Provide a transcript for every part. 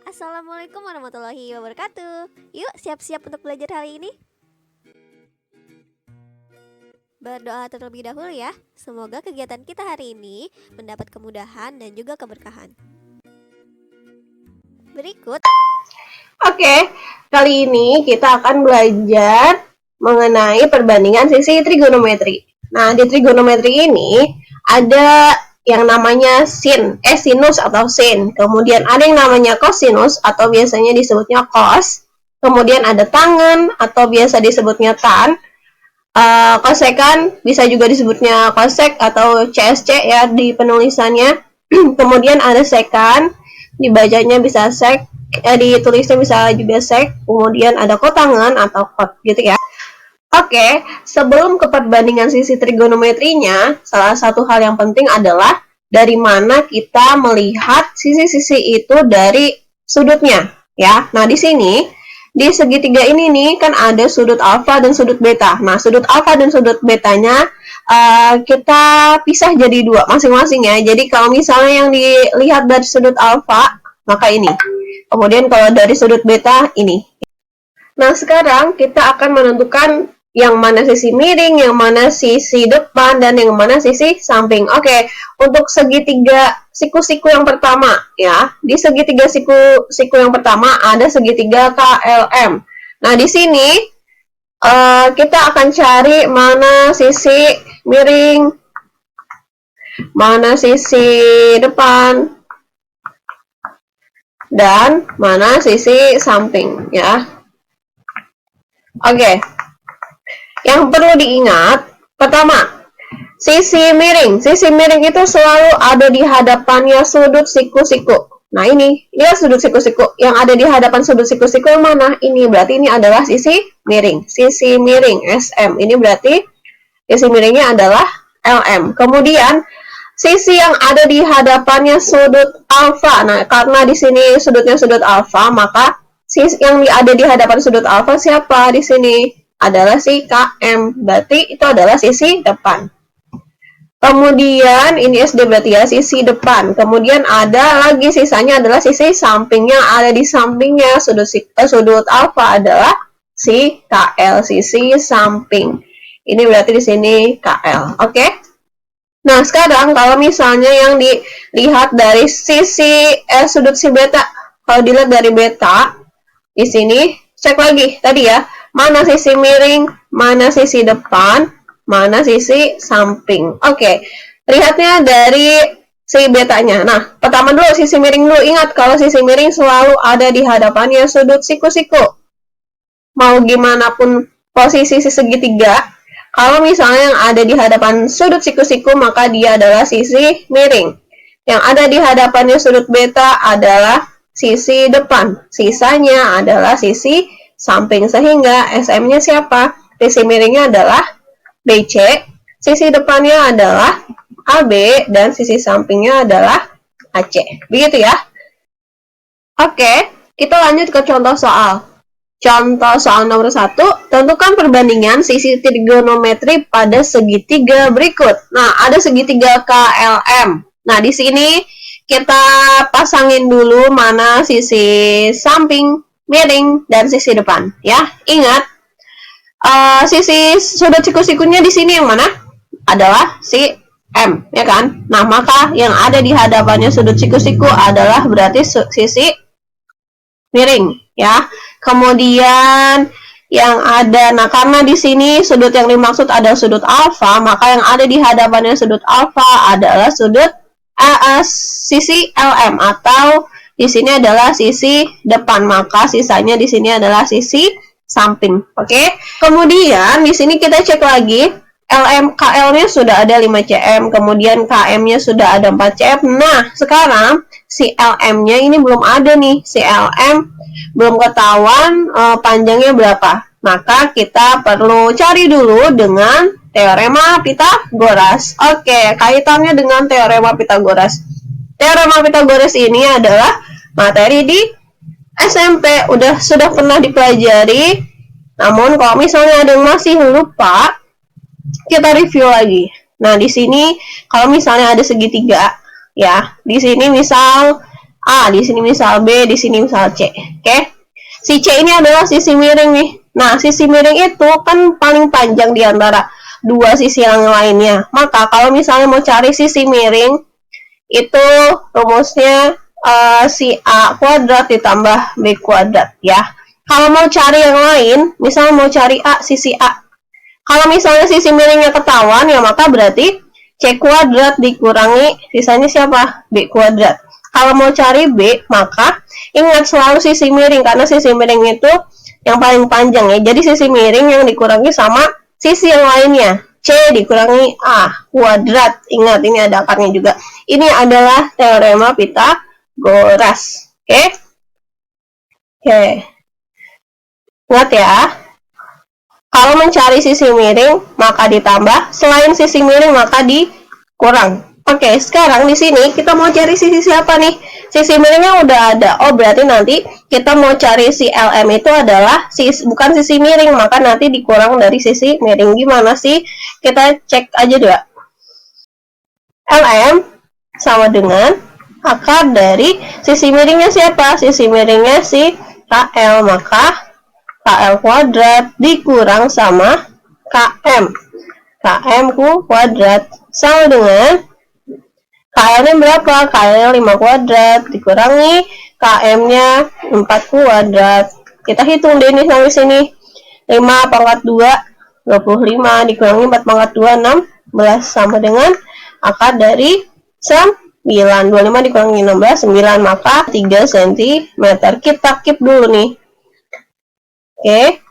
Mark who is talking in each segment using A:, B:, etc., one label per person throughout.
A: Assalamualaikum warahmatullahi wabarakatuh. Yuk siap-siap untuk belajar hari ini. Berdoa terlebih dahulu ya. Semoga kegiatan kita hari ini mendapat kemudahan dan juga keberkahan. Berikut.
B: Oke, kali ini kita akan belajar mengenai perbandingan sisi trigonometri. Nah, di trigonometri ini ada yang namanya sinus atau sin. Kemudian ada yang namanya kosinus atau biasanya disebutnya cos. Kemudian ada tangen atau biasa disebutnya tan. Kosekan bisa juga disebutnya kosek atau CSC ya di penulisannya. Kemudian ada sekan, dibacanya bisa sek, ditulisnya bisa juga sek. Kemudian ada kotangan atau kot gitu ya. Oke, sebelum ke perbandingan sisi trigonometrinya, salah satu hal yang penting adalah dari mana kita melihat sisi-sisi itu dari sudutnya, ya. Nah, di sini di segitiga ini nih kan ada sudut alfa dan sudut beta. Nah, sudut alfa dan sudut betanya kita pisah jadi dua masing-masing ya. Jadi kalau misalnya yang dilihat dari sudut alfa, maka ini. Kemudian kalau dari sudut beta, ini. Nah, sekarang kita akan menentukan yang mana sisi miring, yang mana sisi depan, dan yang mana sisi samping. Oke, untuk segitiga siku-siku yang pertama, ya, di segitiga siku yang pertama ada segitiga KLM. Nah, di sini kita akan cari mana sisi miring, mana sisi depan, dan mana sisi samping, ya. Oke. Yang perlu diingat, pertama, sisi miring. Sisi miring itu selalu ada di hadapannya sudut siku-siku. Nah, ini dia sudut siku-siku. Yang ada di hadapan sudut siku-siku yang mana? Ini berarti ini adalah sisi miring. Sisi miring SM. Ini berarti sisi miringnya adalah LM. Kemudian sisi yang ada di hadapannya sudut alfa. Nah, karena di sini sudutnya sudut alfa, maka sisi yang ada di hadapan sudut alfa siapa di sini? Adalah si KM, berarti itu adalah sisi depan. Kemudian ini SD berarti ya sisi depan. Kemudian ada lagi sisanya adalah sisi sampingnya, ada di sampingnya sudut alfa adalah si KL, sisi samping. Ini berarti di sini KL, oke? Nah, sekarang kalau misalnya yang dilihat dari sisi sudut si beta, kalau dilihat dari beta di sini cek lagi tadi ya. Mana sisi miring, mana sisi depan, mana sisi samping. Oke, lihatnya dari si betanya. Nah, pertama dulu sisi miring dulu. Ingat, kalau sisi miring selalu ada di hadapannya sudut siku-siku. Mau gimana pun posisi segitiga, kalau misalnya yang ada di hadapan sudut siku-siku, maka dia adalah sisi miring. Yang ada di hadapannya sudut beta adalah sisi depan. Sisanya adalah sisi samping, sehingga SM-nya siapa? Sisi miringnya adalah BC, sisi depannya adalah AB, dan sisi sampingnya adalah AC. Begitu ya. Oke, kita lanjut ke contoh soal. Contoh soal nomor 1, tentukan perbandingan sisi trigonometri pada segitiga berikut. Nah, ada segitiga KLM. Nah, di sini kita pasangin dulu mana sisi samping, miring, dan sisi depan, ya. Ingat, sisi sudut siku-sikunya di sini yang mana? Adalah si M, ya kan? Nah, maka yang ada di hadapannya sudut siku-siku adalah berarti sisi miring, ya. Kemudian yang ada, nah karena di sini sudut yang dimaksud adalah sudut alfa, maka yang ada di hadapannya sudut alfa adalah sudut sisi LM atau di sini adalah sisi depan, maka sisanya di sini adalah sisi samping. Oke. Kemudian di sini kita cek lagi KL-nya sudah ada 5 cm, kemudian KM-nya sudah ada 4 cm. Nah, sekarang si LM-nya ini belum ada nih. Si LM belum ketahuan panjangnya berapa. Maka kita perlu cari dulu dengan teorema Pitagoras. Oke, kaitannya dengan teorema Pitagoras. Teorema Pitagoras ini adalah materi di SMP, sudah pernah dipelajari. Namun kalau misalnya ada yang masih lupa, kita review lagi. Nah, di sini kalau misalnya ada segitiga, ya, di sini misal A, di sini misal B, di sini misal C. Oke. Si C ini adalah sisi miring nih. Nah, sisi miring itu kan paling panjang di antara dua sisi yang lainnya. Maka kalau misalnya mau cari sisi miring, itu rumusnya si A kuadrat ditambah B kuadrat ya. Kalau mau cari yang lain, misalnya mau cari A, sisi A. Kalau misalnya sisi miringnya ketahuan, ya maka berarti C kuadrat dikurangi sisanya siapa? B kuadrat. Kalau mau cari B, maka ingat selalu sisi miring, karena sisi miring itu yang paling panjang ya. Jadi sisi miring yang dikurangi sama sisi yang lainnya. C dikurangi A kuadrat. Ingat, ini ada akarnya juga. Ini adalah teorema Pythagoras. Oke? Oke. Ingat ya. Kalau mencari sisi miring, maka ditambah. Selain sisi miring, maka dikurang. Oke, sekarang di sini kita mau cari sisi siapa nih? Sisi miringnya udah ada. Oh, berarti nanti kita mau cari si LM itu adalah bukan sisi miring, maka nanti dikurang dari sisi miring. Gimana sih? Kita cek aja dulu. LM sama dengan akar dari sisi miringnya siapa? Sisi miringnya si KL, maka KL kuadrat dikurang sama KM. KM kuadrat sama dengan KL-nya berapa? KL-nya 5 kuadrat dikurangi KM-nya 4 kuadrat. Kita hitung deh nih sampai sini. 5 pangkat 2, 25 dikurangi 4 pangkat 2, 16 sama dengan akar dari 9. 25 dikurangi 16, 9, maka 3 cm. Kita keep dulu nih. Oke.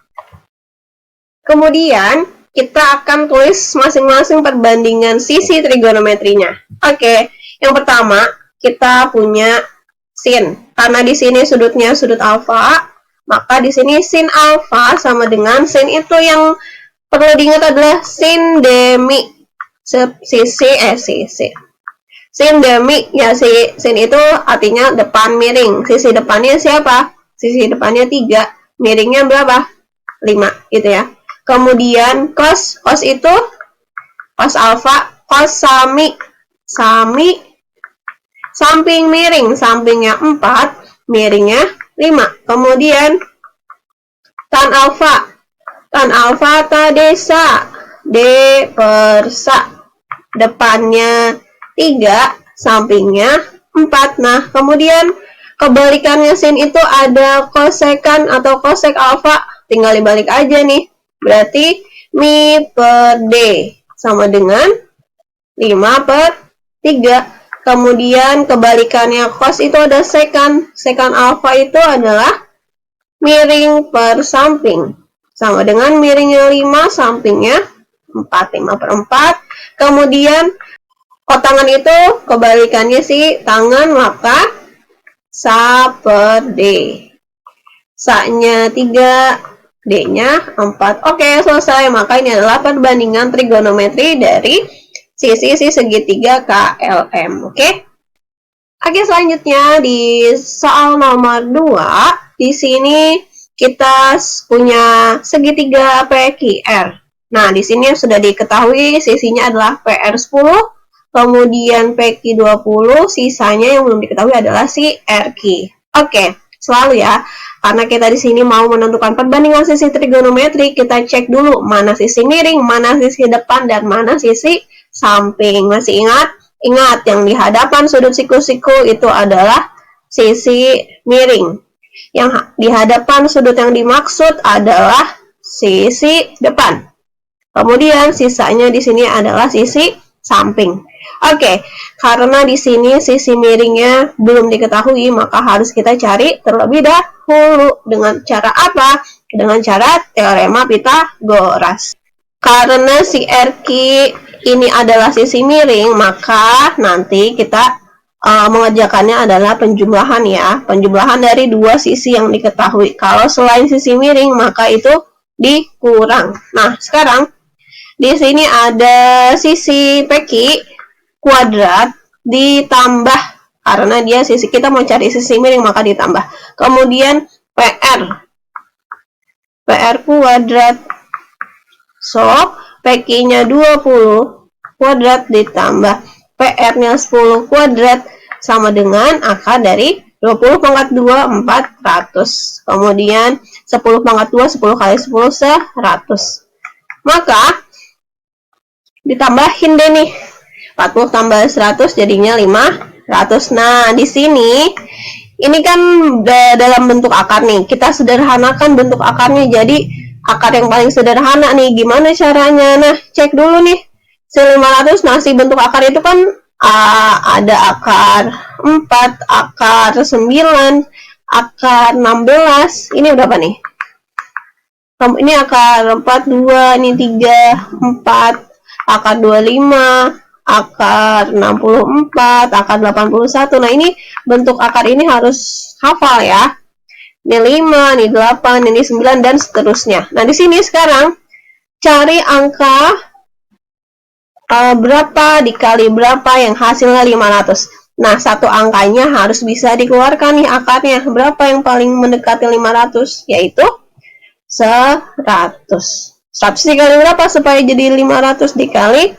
B: Kemudian kita akan tulis masing-masing perbandingan sisi trigonometrinya. Oke, yang pertama kita punya sin. Karena di sini sudutnya sudut alfa, maka di sini sin alfa sama dengan sin itu yang perlu diingat adalah sin demi sisi. Sin demi ya, sin itu artinya depan miring. Sisi depannya siapa? Sisi depannya 3, miringnya berapa? 5 gitu ya. Kemudian cos itu cos alfa, cos sami samping miring, sampingnya 4, miringnya 5. Kemudian tan alfa tadesa, D per sa, depannya 3, sampingnya 4. Nah, kemudian kebalikannya sin itu ada kosekan atau kosek alfa, tinggal dibalik aja nih. Berarti mi per D sama dengan 5 per 3. Kemudian kebalikannya cos itu ada sekan. Sekan alfa itu adalah miring per samping. Sama dengan miringnya 5, sampingnya 4. 5 per 4. Kemudian kotangan itu kebalikannya si tangan, maka sa per D. Sa-nya 3. D-nya 4. Oke, selesai. Maka ini adalah perbandingan trigonometri dari sisi segitiga KLM. Oke, selanjutnya di soal nomor 2, di sini kita punya segitiga PQR. Nah, di sini sudah diketahui sisinya adalah PR10, kemudian PQ20, sisanya yang belum diketahui adalah si RQ. Oke, selalu ya. Karena kita di sini mau menentukan perbandingan sisi trigonometri, kita cek dulu mana sisi miring, mana sisi depan, dan mana sisi samping. Masih ingat? Ingat, yang di hadapan sudut siku-siku itu adalah sisi miring. Yang di hadapan sudut yang dimaksud adalah sisi depan. Kemudian sisanya di sini adalah sisi samping. Oke, karena di sini sisi miringnya belum diketahui, maka harus kita cari terlebih dahulu. Dengan cara apa? Dengan cara teorema Pythagoras. Karena si RQ ini adalah sisi miring, maka nanti kita mengerjakannya adalah penjumlahan ya. Penjumlahan dari dua sisi yang diketahui. Kalau selain sisi miring, maka itu dikurang. Nah, sekarang di sini ada sisi PQ kuadrat ditambah, karena dia sisi, kita mau cari sisi miring maka ditambah. Kemudian PR kuadrat, so PQ-nya 20 kuadrat ditambah PR-nya 10 kuadrat sama dengan akar dari 20 pangkat 2, 400. Kemudian 10 pangkat 2, 10 kali 10, 100. Maka ditambahin deh nih. 40 tambah 100 jadinya 500. Nah, di sini ini kan dalam bentuk akar nih. Kita sederhanakan bentuk akarnya jadi akar yang paling sederhana nih. Gimana caranya? Nah, cek dulu nih. Si 500, nah si bentuk akar itu kan ada akar 4, akar 9, akar 16. Ini berapa nih? Ini akar 42, ini 3, 4, akar 25, akar 64, akar 81. Nah, ini bentuk akar ini harus hafal ya. Ini 5, ini 8, ini 9, dan seterusnya. Nah, di sini sekarang cari angka berapa dikali berapa yang hasilnya 500. Nah, satu angkanya harus bisa dikeluarkan nih akarnya. Berapa yang paling mendekati 500? Yaitu 100. 100 dikali berapa supaya jadi 500 dikali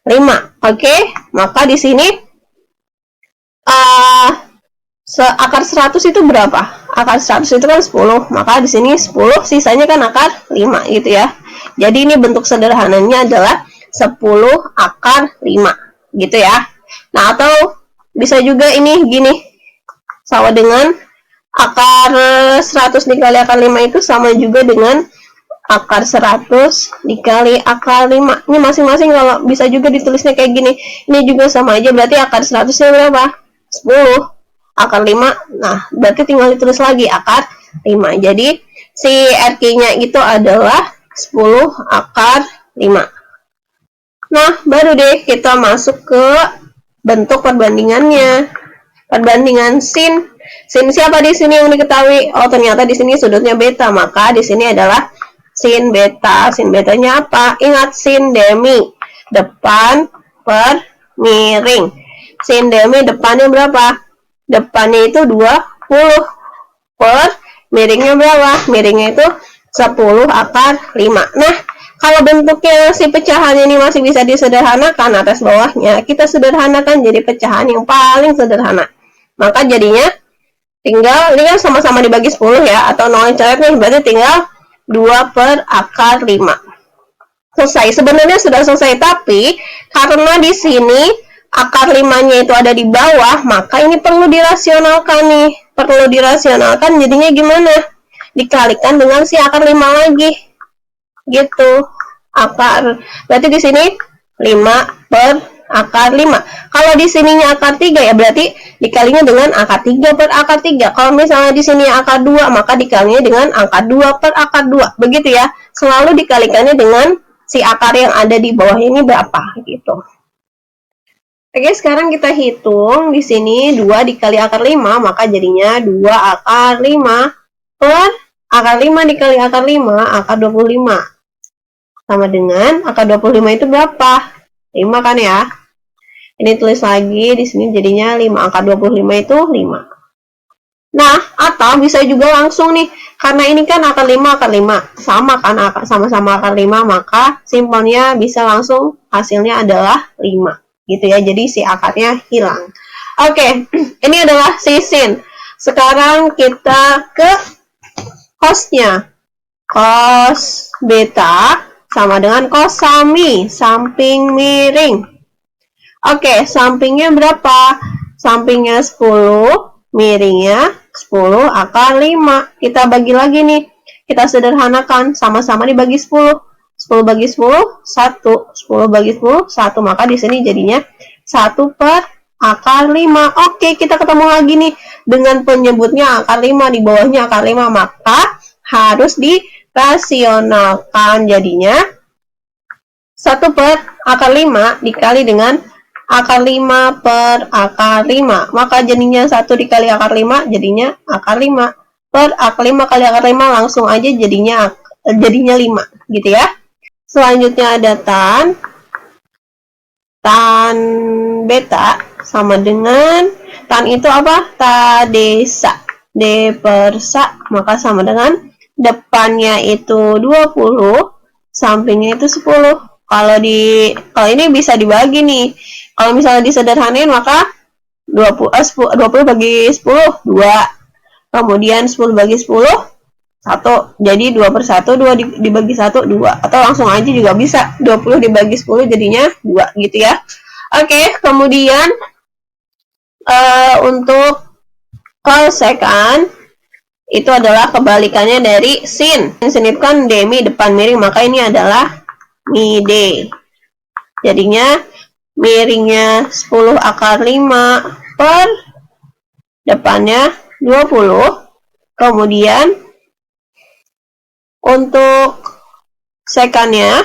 B: 5? Oke, maka di sini akar 100 itu berapa? Akar 100 itu kan 10, maka di sini 10, sisanya kan akar 5 gitu ya. Jadi ini bentuk sederhananya adalah 10 akar 5 gitu ya. Nah, atau bisa juga ini gini, sama dengan akar 100 dikali akar 5 itu sama juga dengan akar 100 dikali akar 5. Ini masing-masing kalau bisa juga ditulisnya kayak gini. Ini juga sama aja, berarti akar 100-nya berapa? 10. Akar 5, nah berarti tinggal ditulis lagi akar 5. Jadi si RQ-nya itu adalah 10 akar 5. Nah, baru deh kita masuk ke bentuk perbandingannya. Perbandingan sin. Sin siapa di sini yang diketahui? Oh, ternyata di sini sudutnya beta, maka di sini adalah sin beta. Sin betanya apa? Ingat, sin demi, depan per miring. Sin demi depannya berapa? Depannya itu 20 per miringnya berapa? Miringnya itu 10 akar 5. Nah, kalau bentuknya si pecahan ini masih bisa disederhanakan atas bawahnya, kita sederhanakan jadi pecahan yang paling sederhana. Maka jadinya tinggal, ini kan sama-sama dibagi 10 ya, atau 0 coret nih, berarti tinggal 2 per akar 5. Selesai. Sebenarnya sudah selesai, tapi karena di sini akar 5-nya itu ada di bawah, maka ini perlu dirasionalkan nih. Perlu dirasionalkan, jadinya gimana? Dikalikan dengan si akar 5 lagi. Gitu. Akar. Berarti di sini 5 per akar 5. Kalau di sininya akar 3 ya berarti dikalinya dengan akar 3 per akar 3. Kalau misalnya di sini akar 2, maka dikalinya dengan akar 2 per akar 2. Begitu ya. Selalu dikalikannya dengan si akar yang ada di bawah ini berapa gitu. Oke, sekarang kita hitung di sini 2 dikali akar 5, maka jadinya 2 akar 5 per akar 5 dikali akar 5, akar 25. Sama dengan akar 25 itu berapa? 5 kan ya? Ini tulis lagi di sini jadinya 5. Akar 25 itu 5. Nah, atau bisa juga langsung nih, karena ini kan akar 5 akar 5, sama kan sama-sama akar 5, maka simbolnya bisa langsung hasilnya adalah 5. Gitu ya. Jadi si akarnya hilang. Oke, ini adalah si sin. Sekarang kita ke cosnya. Cos beta sama dengan cos sami, samping miring. Oke, sampingnya berapa? Sampingnya 10, miringnya 10 akar 5. Kita bagi lagi nih. Kita sederhanakan, sama-sama dibagi 10. 10 bagi 10, 1. 10 bagi 10, 1. Maka di sini jadinya 1 per akar 5. Oke, kita ketemu lagi nih dengan penyebutnya akar 5, di bawahnya akar 5. Maka harus dirasionalkan, jadinya 1 per akar 5 dikali dengan akar 5 per akar 5. Maka jadinya 1 dikali akar 5 jadinya akar 5 per akar 5 kali akar 5, langsung aja jadinya 5 gitu ya. Selanjutnya ada tan beta sama dengan tan itu apa? Tadesa D per sa, maka sama dengan depannya itu 20, sampingnya itu 10. Kalau ini bisa dibagi nih. Kalau misalnya disederhanain maka 20 bagi 10, 2. Kemudian 10 bagi 10, 1. Jadi 2/1, 2 dibagi 1, 2. Atau langsung aja juga bisa. 20 dibagi 10 jadinya 2 gitu ya. Oke, kemudian untuk kosekan itu adalah kebalikannya dari sin. Sin itu kan demi depan miring, maka ini adalah mide. Jadinya miringnya 10 akar 5 per depannya 20. Kemudian untuk sekannya,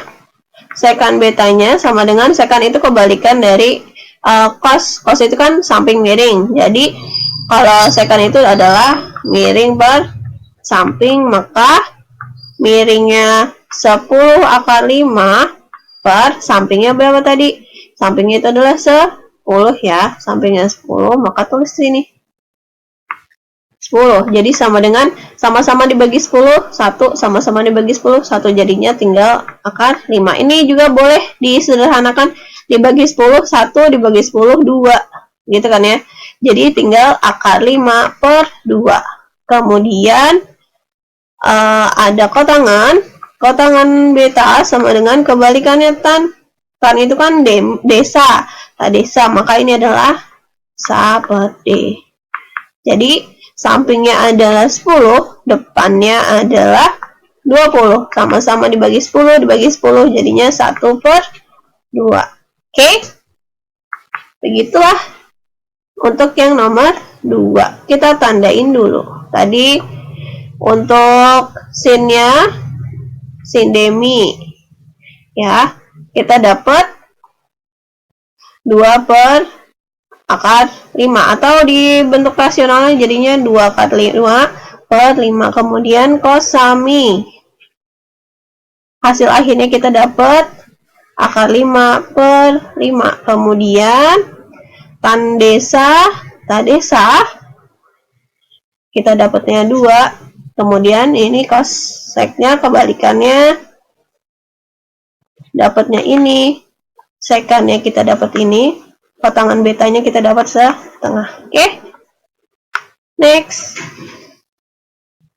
B: sekan betanya sama dengan sekan itu kebalikan dari cos. Cos itu kan samping miring. Jadi kalau sekan itu adalah miring per samping, maka miringnya 10 akar 5 per sampingnya berapa tadi? Sampingnya itu adalah 10 ya. Sampingnya 10, maka tulis sini 10. Jadi sama dengan sama-sama dibagi 10, 1, sama-sama dibagi 10, 1. Jadinya tinggal akar 5. Ini juga boleh disederhanakan, dibagi 10, 1, dibagi 10, 2. Gitu kan ya. Jadi tinggal akar 5 per 2. Kemudian ada kotangan. Kotangan beta sama dengan kebalikannya tan. Tan itu kan desa. Desa, maka ini adalah seperti. Jadi sampingnya adalah 10, depannya adalah 20. Sama-sama dibagi 10, dibagi 10, jadinya 1/2. Oke? Begitulah untuk yang nomor 2. Kita tandain dulu. Tadi untuk sinnya, sin demi. Ya, kita dapat 2 per akar 5. Atau di bentuk rasionalnya jadinya 2 akar 5 per 5. Kemudian kosami. Hasil akhirnya kita dapat akar 5 per 5. Kemudian tandesa kita dapatnya 2. Kemudian ini koseknya kebalikannya, dapatnya ini, sekannya kita dapat ini, kotangan betanya kita dapat setengah. Oke? Next.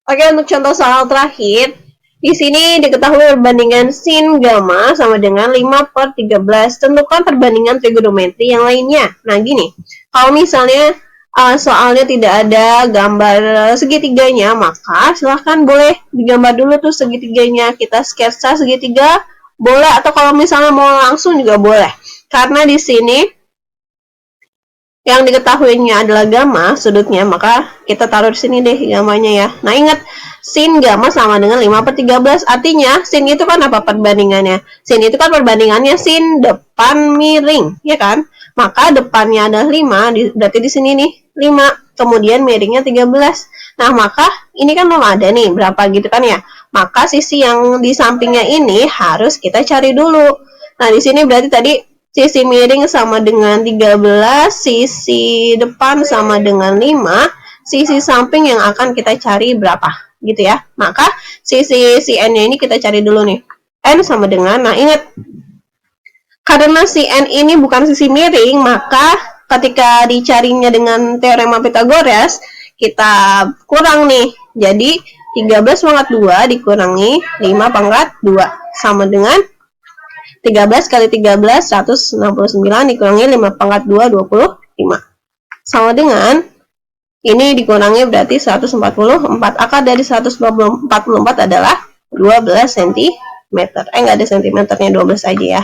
B: Oke, untuk contoh soal terakhir, di sini diketahui perbandingan sin gamma sama dengan 5/13. Tentukan perbandingan trigonometri yang lainnya. Nah, gini. Kalau misalnya soalnya tidak ada gambar segitiganya, maka silahkan boleh digambar dulu tuh segitiganya. Kita sketsa segitiga, boleh. Atau kalau misalnya mau langsung juga boleh. Karena di sini yang diketahuinya adalah gamma sudutnya, maka kita taruh di sini deh gammanya ya. Nah, ingat, sin gamma sama dengan 5/13. Artinya sin itu kan apa perbandingannya? Sin itu kan perbandingannya sin depan miring, ya kan? Maka depannya adalah 5, berarti di sini nih 5. Kemudian miringnya 13. Nah, maka ini kan belum ada nih berapa gitu kan ya. Maka sisi yang di sampingnya ini harus kita cari dulu. Nah, di sini berarti tadi sisi miring sama dengan 13, sisi depan sama dengan 5, sisi samping yang akan kita cari berapa, gitu ya. Maka sisi N-nya ini kita cari dulu nih. N sama dengan, nah ingat, karena si N ini bukan sisi miring, maka ketika dicarinya dengan teorema Pythagoras, kita kurang nih. Jadi 13/2 dikurangi 5/2 sama dengan 13 kali 13, 169 dikurangi 5/2, 25. Sama dengan, ini dikurangi berarti 144. Akar dari 144 adalah 12 cm. Enggak ada sentimeternya, 12 aja ya.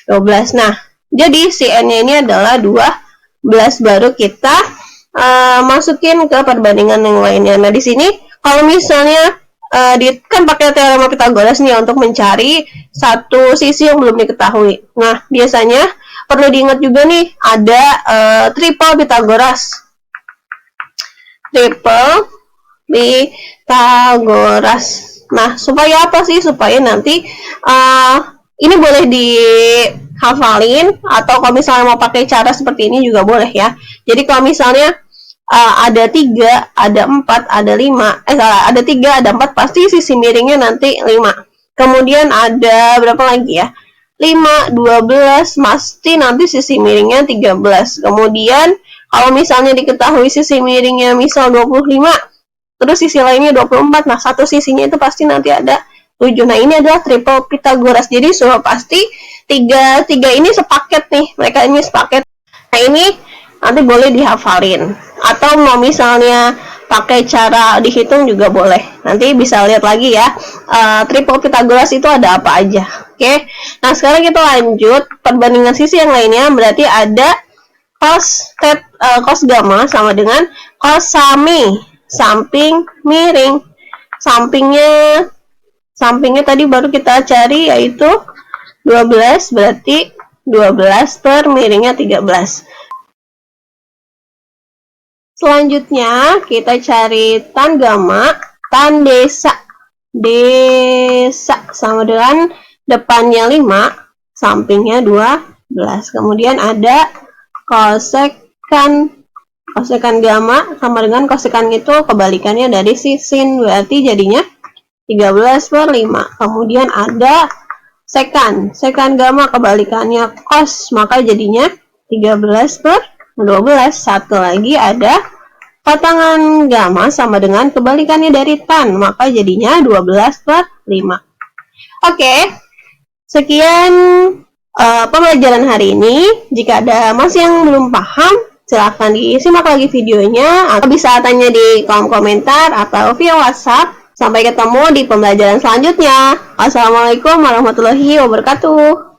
B: 12. Nah, jadi si N-nya ini adalah 12. Baru kita masukin ke perbandingan yang lainnya. Nah, di sini kalau misalnya kan pakai teorema Pythagoras nih untuk mencari satu sisi yang belum diketahui. Nah, biasanya perlu diingat juga nih, ada triple Pythagoras. Triple Pythagoras. Nah, supaya apa sih? Supaya nanti ini boleh dihafalin, atau kalau misalnya mau pakai cara seperti ini juga boleh ya. Jadi kalau misalnya ada 3, ada 4, ada 5, ada 3, ada 4, pasti sisi miringnya nanti 5. Kemudian ada berapa lagi ya? 5, 12, pasti nanti sisi miringnya 13. Kemudian Kalau misalnya diketahui sisi miringnya misal 25, terus sisi lainnya 24, nah satu sisinya itu pasti nanti ada 7. Nah ini adalah triple Pythagoras. Jadi sudah pasti tiga ini sepaket nih, mereka ini sepaket. Nah ini nanti boleh dihafalin, atau mau misalnya pakai cara dihitung juga boleh. Nanti bisa lihat lagi ya, triple Pythagoras itu ada apa aja. Oke, nah sekarang kita lanjut perbandingan sisi yang lainnya. Berarti ada cos gamma sama dengan cos sami, samping miring. Sampingnya tadi baru kita cari, yaitu 12, berarti 12 per miringnya 13. Selanjutnya kita cari tan gamma, tan desa sama dengan depannya 5, sampingnya 12. Kemudian ada kosekan gamma sama dengan kosekan itu kebalikannya dari si sin, berarti jadinya 13 per 5. Kemudian ada sekan gamma kebalikannya cos, maka jadinya 13 per 12. Satu lagi ada patangan gamma sama dengan kebalikannya dari tan, maka jadinya 12 per 5. Oke, sekian pembelajaran hari ini. Jika ada masih yang belum paham, silahkan disimak lagi videonya, atau bisa tanya di kolom komentar atau via WhatsApp. Sampai ketemu di pembelajaran selanjutnya. Wassalamualaikum warahmatullahi wabarakatuh.